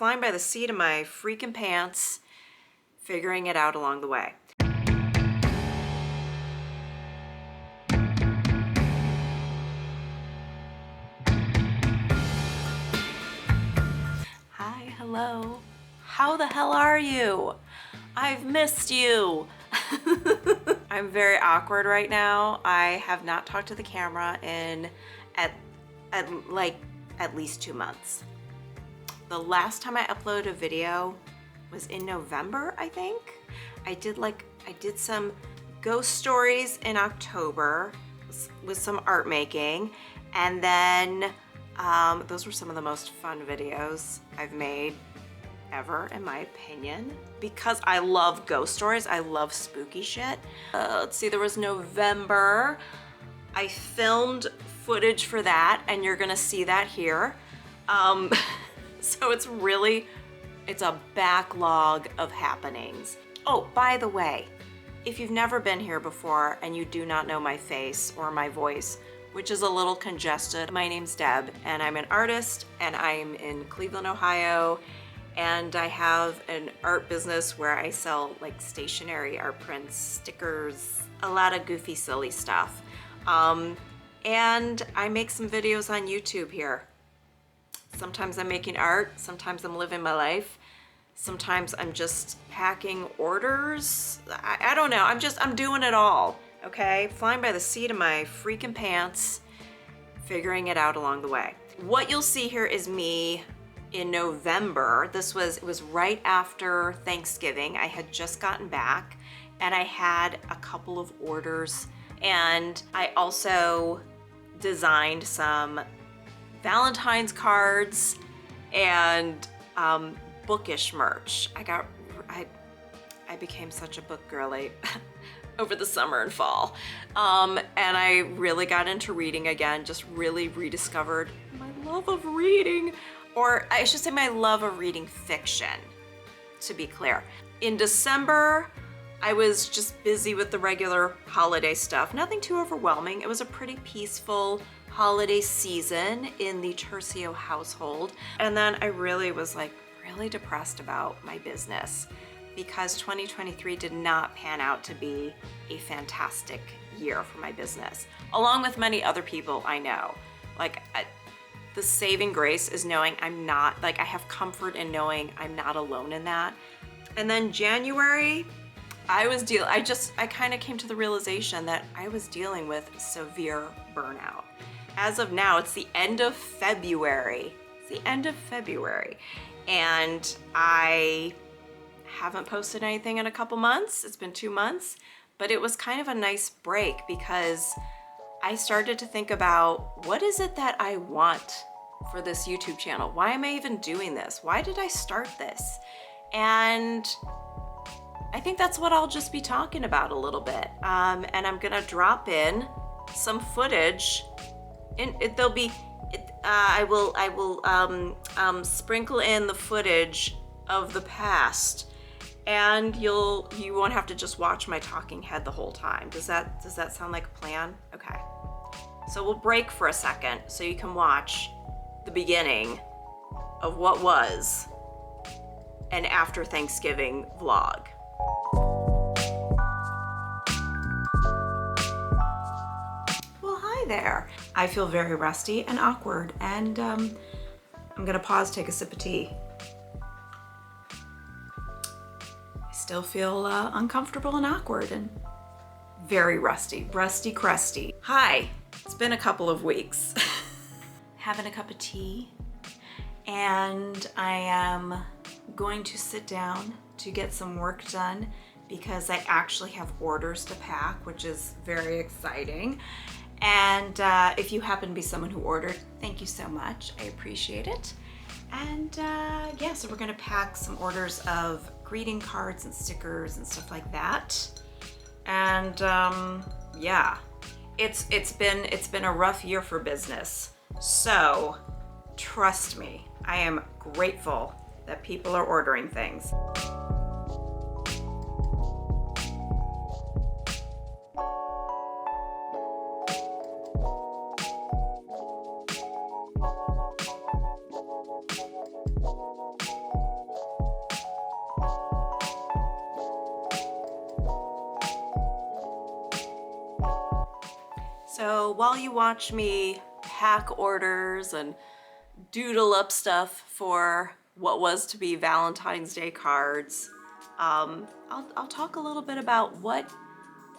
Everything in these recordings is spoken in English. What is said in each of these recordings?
flying by the seat of my freaking pants, figuring it out along the way. Hi, hello. How the hell are you? I've missed you. I'm very awkward right now. I have not talked to the camera in at least 2 months. The last time I uploaded a video was in November, I think. I did some ghost stories in October with some art making, and then those were some of the most fun videos I've made ever, in my opinion, because I love ghost stories. I love spooky shit. Let's see, there was November. I filmed footage for that, and you're gonna see that here. So it's a backlog of happenings. Oh, by the way, if you've never been here before and you do not know my face or my voice, which is a little congested, my name's Deb, and I'm an artist, and I'm in Cleveland, Ohio, and I have an art business where I sell like stationery, art prints, stickers, a lot of goofy, silly stuff. And I make some videos on YouTube here. Sometimes I'm making art, sometimes I'm living my life, sometimes I'm just packing orders. I don't know, I'm doing it all, okay? Flying by the seat of my freaking pants, figuring it out along the way. What you'll see here is me in November. It was right after Thanksgiving. I had just gotten back and I had a couple of orders, and I also designed some Valentine's cards and bookish merch. I became such a book girly over the summer and fall. And I really got into reading again, just really rediscovered my love of reading, or I should say my love of reading fiction, to be clear. In December, I was just busy with the regular holiday stuff, nothing too overwhelming. It was a pretty peaceful holiday season in the Tercio household. And then I really was really depressed about my business because 2023 did not pan out to be a fantastic year for my business, along with many other people I know. The saving grace is knowing I have comfort in knowing I'm not alone in that. And then January, I kind of came to the realization that I was dealing with severe burnout. As of now, it's the end of February. And I haven't posted anything in a couple months. It's been 2 months, but it was kind of a nice break because I started to think about, what is it that I want for this YouTube channel? Why am I even doing this? Why did I start this? And I think that's what I'll just be talking about a little bit. And I'm gonna drop in some footage. I will sprinkle in the footage of the past, and you won't have to just watch my talking head the whole time. Does that sound like a plan? Okay. So we'll break for a second so you can watch the beginning of what was an after Thanksgiving vlog. Well, hi there. I feel very rusty and awkward, and I'm gonna pause, take a sip of tea. I still feel uncomfortable and awkward and very rusty crusty. Hi, it's been a couple of weeks. Having a cup of tea, and I am going to sit down to get some work done because I actually have orders to pack, which is very exciting. And if you happen to be someone who ordered, thank you so much. I appreciate it. And yeah, so we're gonna pack some orders of greeting cards and stickers and stuff like that. And yeah, it's been a rough year for business. So trust me, I am grateful that people are ordering things. So while you watch me pack orders and doodle up stuff for what was to be Valentine's Day cards, I'll talk a little bit about what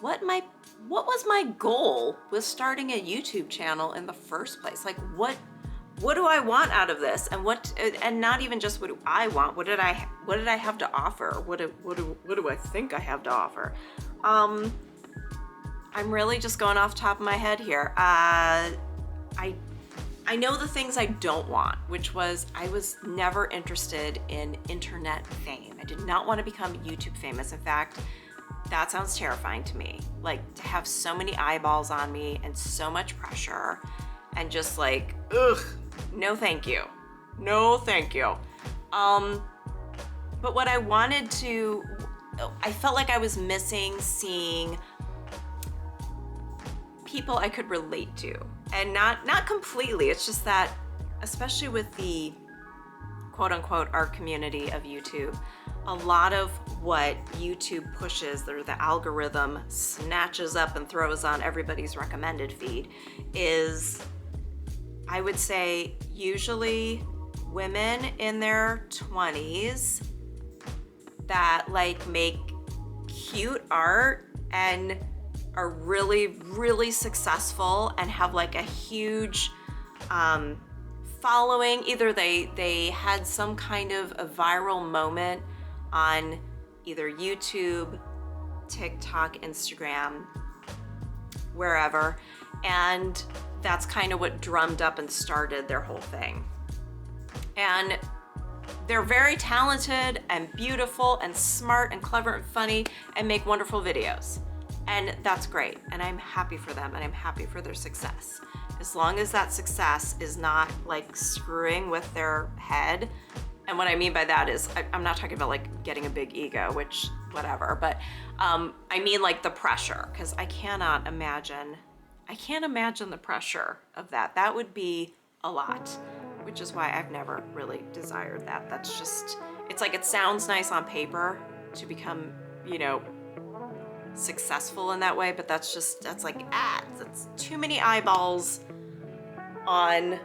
was my goal with starting a YouTube channel in the first place. Like what do I want out of this, and not even just what do I want, what did I have to offer, what do I think I have to offer. I'm really just going off the top of my head here. I know the things I don't want, which was I was never interested in internet fame. I did not want to become YouTube famous. In fact, that sounds terrifying to me. Like, to have so many eyeballs on me and so much pressure and just like, ugh, no thank you. No thank you. But what I wanted to, I felt like I was missing seeing people I could relate to. And not completely, it's just that, especially with the quote unquote art community of YouTube, a lot of what YouTube pushes, or the algorithm snatches up and throws on everybody's recommended feed, is, I would say, usually women in their 20s that like make cute art and are really, really successful and have like a huge following. Either they had some kind of a viral moment on either YouTube, TikTok, Instagram, wherever, and that's kind of what drummed up and started their whole thing. And they're very talented and beautiful and smart and clever and funny and make wonderful videos. And that's great, and I'm happy for them, and I'm happy for their success. As long as that success is not like screwing with their head. And what I mean by that is, I'm not talking about like getting a big ego, which whatever, but I mean like the pressure, because I can't imagine the pressure of that. That would be a lot, which is why I've never really desired that. That's just, it's like, it sounds nice on paper to become, you know, successful in that way, but that's like ads. It's too many eyeballs on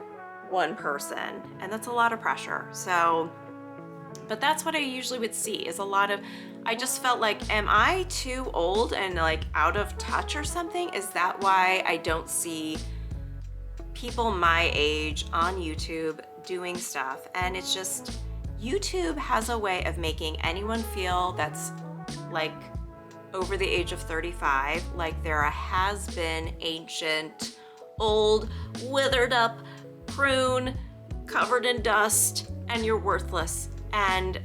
one person, and that's a lot of pressure. So, but that's what I usually would see, is a lot of, I just felt like, am I too old and like out of touch or something? Is that why I don't see people my age on YouTube doing stuff? And it's just, YouTube has a way of making anyone feel that's like over the age of 35, like they're a has-been, ancient, old, withered up prune covered in dust, and you're worthless. And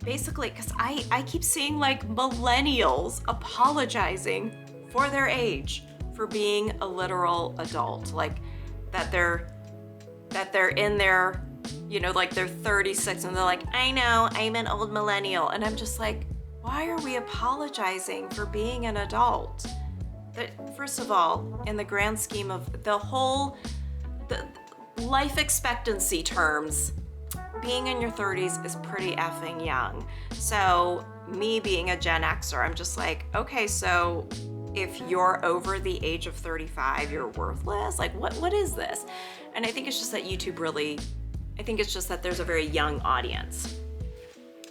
basically, because I keep seeing like millennials apologizing for their age, for being a literal adult, like that they're in their, you know, like they're 36 and they're like, I know, I'm an old millennial. And I'm just like, why are we apologizing for being an adult? First of all, in the grand scheme of the whole the life expectancy terms, being in your 30s is pretty effing young. So me being a Gen Xer, I'm just like, okay, so if you're over the age of 35, you're worthless? Like, what is this? And I think it's just that YouTube really, I think it's just that there's a very young audience.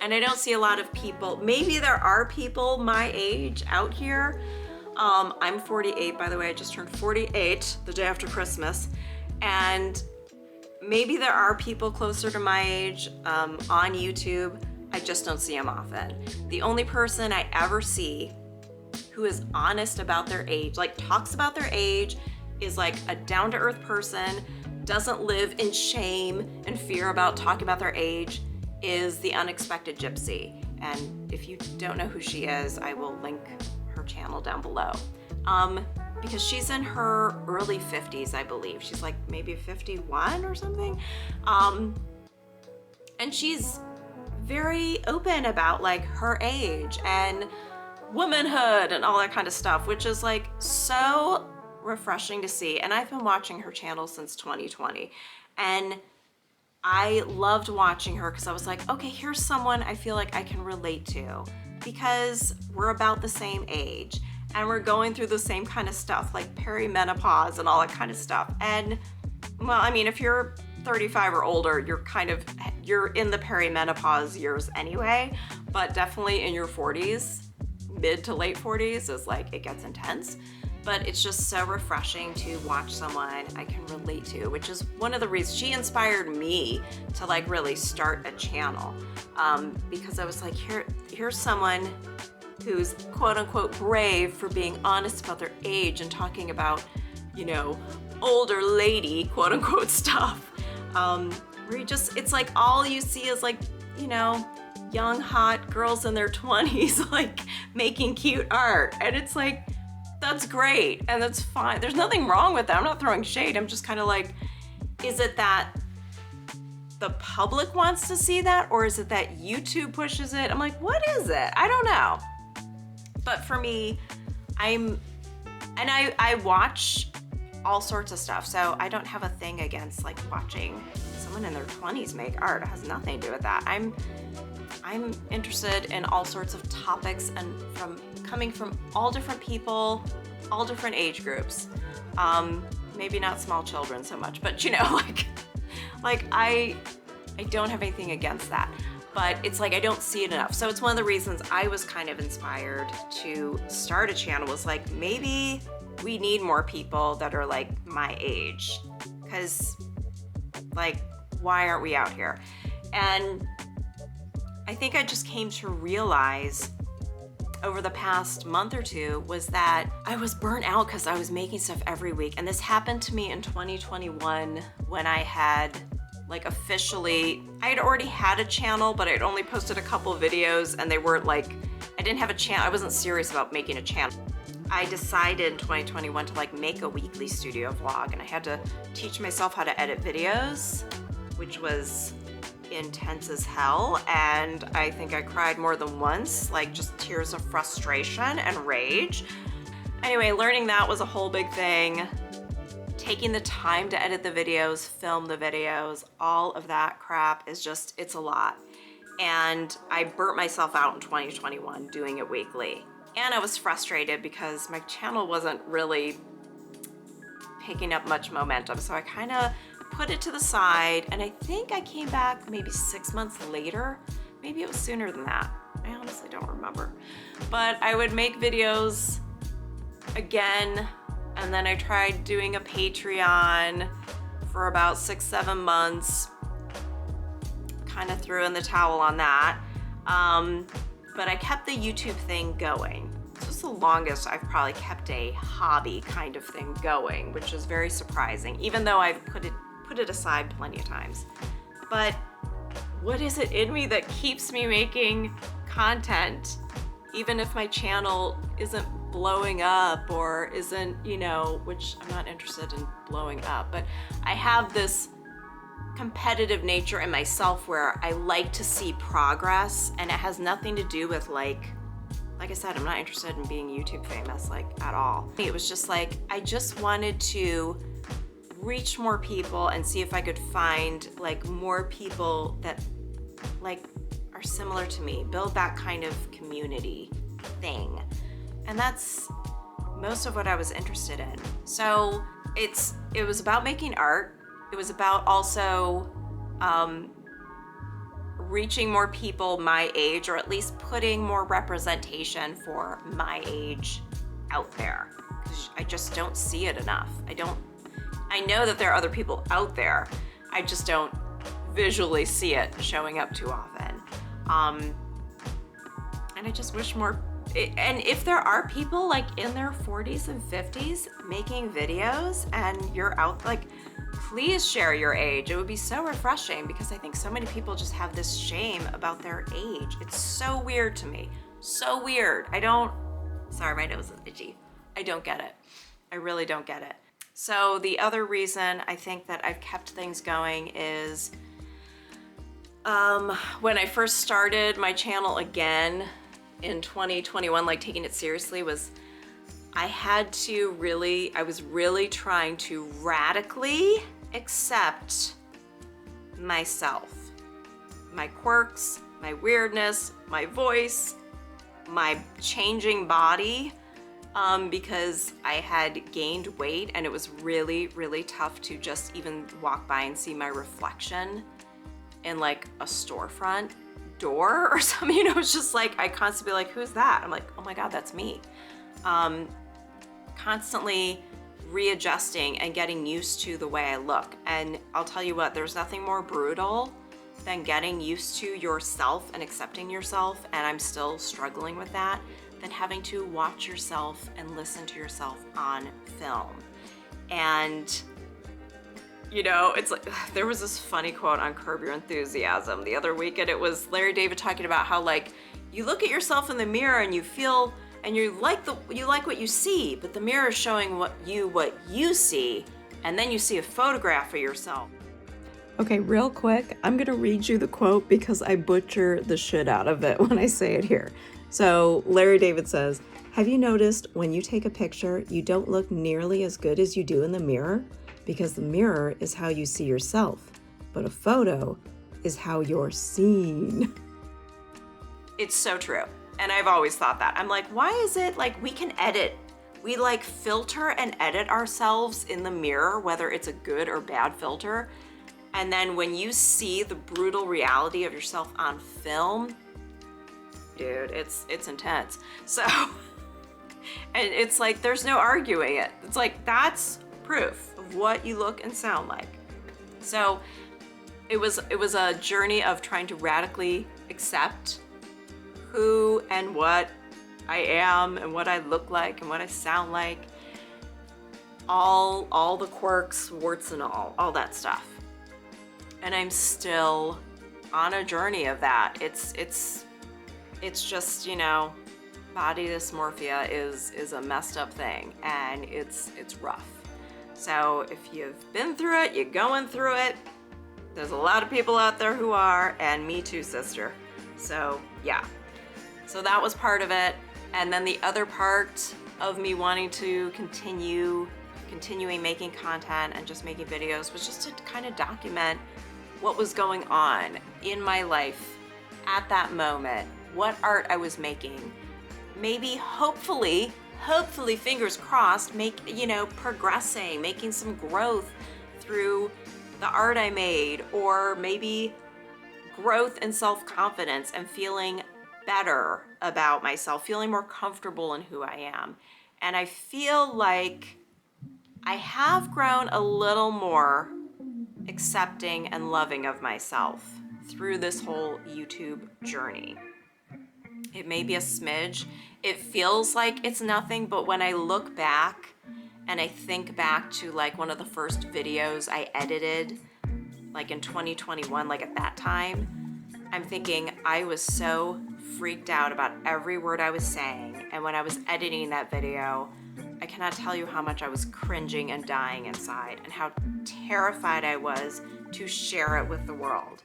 And I don't see a lot of people, maybe there are people my age out here. I'm 48, by the way. I just turned 48 the day after Christmas. And maybe there are people closer to my age on YouTube. I just don't see them often. The only person I ever see who is honest about their age, like talks about their age, is like a down-to-earth person, doesn't live in shame and fear about talking about their age, is the Unexpected Gypsy. And if you don't know who she is, I will link her channel down below. Because she's in her early 50s, I believe. She's like maybe 51 or something. And she's very open about like her age and womanhood and all that kind of stuff, which is like so refreshing to see. And I've been watching her channel since 2020. And I loved watching her because I was like, okay, here's someone I feel like I can relate to, because we're about the same age. and we're going through the same kind of stuff, like perimenopause and all that kind of stuff. And well, I mean, if you're 35 or older, you're in the perimenopause years anyway, but definitely in your 40s, mid to late 40s is like, it gets intense. But it's just so refreshing to watch someone I can relate to, which is one of the reasons she inspired me to like really start a channel. Because I was like, here's someone who's quote unquote brave for being honest about their age and talking about, you know, older lady quote unquote stuff. Where you just, it's like all you see is like, you know, young hot girls in their 20s like making cute art. And it's like, that's great and that's fine. There's nothing wrong with that. I'm not throwing shade. I'm just kind of like, is it that the public wants to see that, or is it that YouTube pushes it? I'm like, what is it? I don't know. But for me, I watch all sorts of stuff. So I don't have a thing against like watching someone in their 20s make art. It has nothing to do with that. I'm interested in all sorts of topics and coming from all different people, all different age groups. Maybe not small children so much, but you know, like I don't have anything against that. But it's like I don't see it enough. So it's one of the reasons I was kind of inspired to start a channel, was like, maybe we need more people that are like my age, because like, why aren't we out here? And I think I just came to realize over the past month or two was that I was burnt out because I was making stuff every week. And this happened to me in 2021 when I had like officially, I had already had a channel, but I'd only posted a couple of videos and they weren't like, I didn't have a channel. I wasn't serious about making a channel. I decided in 2021 to like make a weekly studio vlog, and I had to teach myself how to edit videos, which was intense as hell. And I think I cried more than once, like just tears of frustration and rage. Anyway, learning that was a whole big thing. Taking the time to edit the videos, film the videos, all of that crap is just, it's a lot. And I burnt myself out in 2021 doing it weekly. And I was frustrated because my channel wasn't really picking up much momentum. So I kind of put it to the side, and I think I came back maybe 6 months later. Maybe it was sooner than that. I honestly don't remember. But I would make videos again, and then I tried doing a Patreon for about 6-7 months. Kind of threw in the towel on that. But I kept the YouTube thing going. This is the longest I've probably kept a hobby kind of thing going, which is very surprising, even though I've put it aside plenty of times. But what is it in me that keeps me making content, even if my channel isn't blowing up or isn't, you know, which I'm not interested in blowing up, but I have this competitive nature in myself where I like to see progress, and it has nothing to do with like I said, I'm not interested in being YouTube famous, like, at all. It was just like, I just wanted to reach more people and see if I could find like more people that like are similar to me, build that kind of community thing. And that's most of what I was interested in. So it was about making art. It was about also reaching more people my age, or at least putting more representation for my age out there. I just don't see it enough. I know that there are other people out there. I just don't visually see it showing up too often. And I just wish more, and if there are people like in their 40s and 50s making videos and you're out, like, please share your age. It would be so refreshing, because I think so many people just have this shame about their age. It's so weird to me. So weird. Sorry, my nose is itchy. I don't get it. I really don't get it. So the other reason I think that I've kept things going is when I first started my channel again in 2021, like taking it seriously, was I was really trying to radically accept myself, my quirks, my weirdness, my voice, my changing body, because I had gained weight and it was really, really tough to just even walk by and see my reflection in like a storefront door or something. You know, it's just like, I constantly like, who's that? I'm like, oh my God, that's me. Constantly readjusting and getting used to the way I look. And I'll tell you what, there's nothing more brutal than getting used to yourself and accepting yourself, and I'm still struggling with that, than having to watch yourself and listen to yourself on film. And you know, it's like, there was this funny quote on Curb Your Enthusiasm the other week, and it was Larry David talking about how like, you look at yourself in the mirror and you feel, and you like what you see, but the mirror is showing what you see, and then you see a photograph of yourself. Okay, real quick, I'm gonna read you the quote because I butcher the shit out of it when I say it here. So Larry David says, have you noticed when you take a picture, you don't look nearly as good as you do in the mirror? Because the mirror is how you see yourself, but a photo is how you're seen. It's so true. And I've always thought that. I'm like, why is it like we can edit? We like filter and edit ourselves in the mirror, whether it's a good or bad filter. And then when you see the brutal reality of yourself on film, dude, it's intense. So, and it's like, there's no arguing it. It's like, that's proof of what you look and sound like. So it was a journey of trying to radically accept who and what I am and what I look like and what I sound like, all the quirks, warts and all that stuff. And I'm still on a journey of that. It's just, you know, body dysmorphia is a messed up thing, and it's rough. So if you've been through it, you're going through it. There's a lot of people out there who are, and me too, sister. So yeah. So that was part of it. And then the other part of me wanting to continuing making content and just making videos was just to kind of document what was going on in my life at that moment, what art I was making. Maybe, hopefully, fingers crossed, progressing, making some growth through the art I made, or maybe growth in self-confidence and feeling better about myself, feeling more comfortable in who I am. And I feel like I have grown a little more accepting and loving of myself through this whole YouTube journey. It may be a smidge. It feels like it's nothing, but when I look back and I think back to like one of the first videos I edited, like in 2021, like at that time, I'm thinking I was so freaked out about every word I was saying. And when I was editing that video, I cannot tell you how much I was cringing and dying inside, and how terrified I was to share it with the world.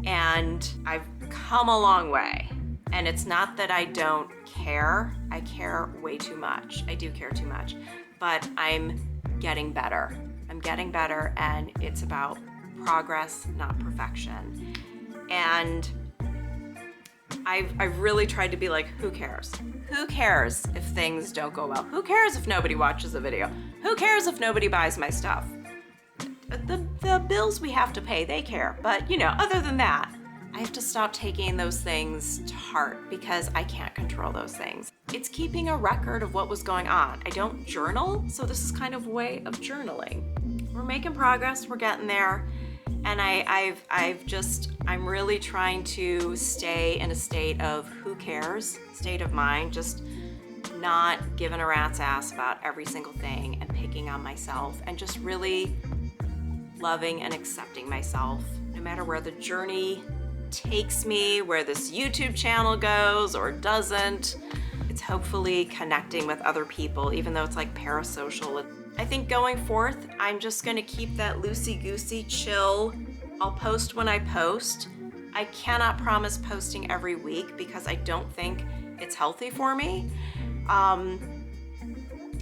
And I've come a long way. And it's not that I don't care. I care way too much. I do care too much. But I'm getting better. I'm getting better, and it's about progress, not perfection. And I've really tried to be like, who cares? Who cares if things don't go well? Who cares if nobody watches the video? Who cares if nobody buys my stuff? The bills we have to pay, they care. But, you know, other than that, I have to stop taking those things to heart because I can't control those things. It's keeping a record of what was going on. I don't journal, so this is kind of a way of journaling. We're making progress, we're getting there. And I'm really trying to stay in a state of who cares, state of mind, just not giving a rat's ass about every single thing and picking on myself, and just really loving and accepting myself, no matter where the journey takes me, where this YouTube channel goes or doesn't. It's hopefully connecting with other people, even though it's like parasocial. I think going forth, I'm just gonna keep that loosey-goosey, chill. I'll post when I post. I cannot promise posting every week because I don't think it's healthy for me. I'm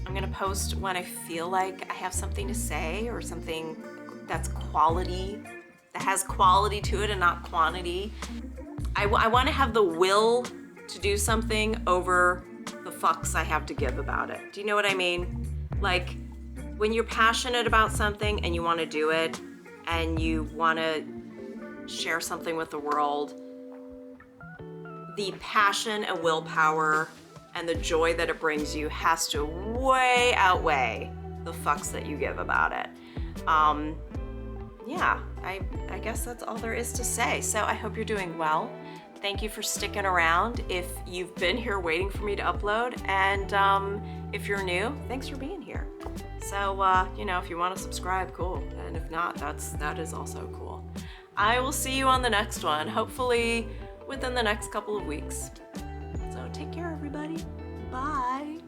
gonna post when I feel like I have something to say, or something that's quality, that has quality to it and not quantity. I wanna have the will to do something over the fucks I have to give about it. Do you know what I mean? Like, when you're passionate about something and you want to do it and you want to share something with the world, the passion and willpower and the joy that it brings you has to way outweigh the fucks that you give about it. Yeah, I guess that's all there is to say. So I hope you're doing well. Thank you for sticking around if you've been here waiting for me to upload. And if you're new, thanks for being here. So, you know, if you want to subscribe, cool. And if not, that is also cool. I will see you on the next one, hopefully within the next couple of weeks. So take care, everybody. Bye.